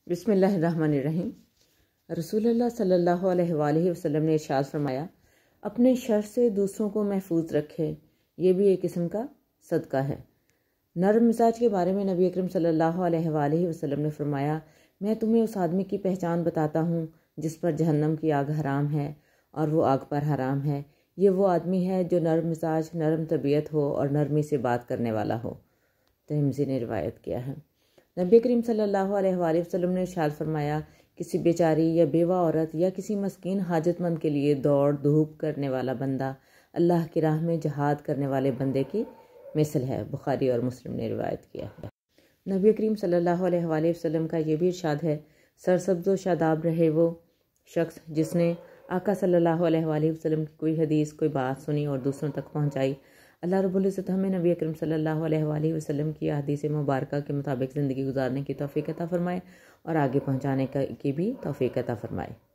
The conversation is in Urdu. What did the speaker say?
بسم اللہ الرحمن الرحیم۔ رسول اللہ صلی اللہ علیہ وآلہ وسلم نے ارشاد فرمایا، اپنے شر سے دوسروں کو محفوظ رکھے، یہ بھی ایک قسم کا صدقہ ہے۔ نرم مزاج کے بارے میں نبی اکرم صلی اللہ علیہ وآلہ وسلم نے فرمایا، میں تمہیں اس آدمی کی پہچان بتاتا ہوں جس پر جہنم کی آگ حرام ہے اور وہ آگ پر حرام ہے۔ یہ وہ آدمی ہے جو نرم مزاج، نرم طبیعت ہو اور نرمی سے بات کرنے والا ہو۔ ترمذی نے روایت کیا ہے۔ نبی کریم صلی اللہ علیہ وآلہ وسلم نے ارشاد فرمایا، کسی بیچاری یا بیوہ عورت یا کسی مسکین حاجت مند کے لیے دوڑ دھوپ کرنے والا بندہ اللہ کی راہ میں جہاد کرنے والے بندے کی مثل ہے۔ بخاری اور مسلم نے روایت کیا ہے۔ نبی کریم صلی اللہ علیہ وآلہ وسلم کا یہ بھی ارشاد ہے، سرسبز و شاداب رہے وہ شخص جس نے آقا صلی اللہ علیہ وآلہ وسلم کی کوئی حدیث، کوئی بات سنی اور دوسروں تک پہنچائی۔ اللہ رب العزت ہمیں نبی اکرم صلی اللہ علیہ وآلہ وسلم کی احادیث مبارکہ کے مطابق زندگی گزارنے کی توفیق عطا فرمائے اور آگے پہنچانے کی بھی توفیق عطا فرمائے۔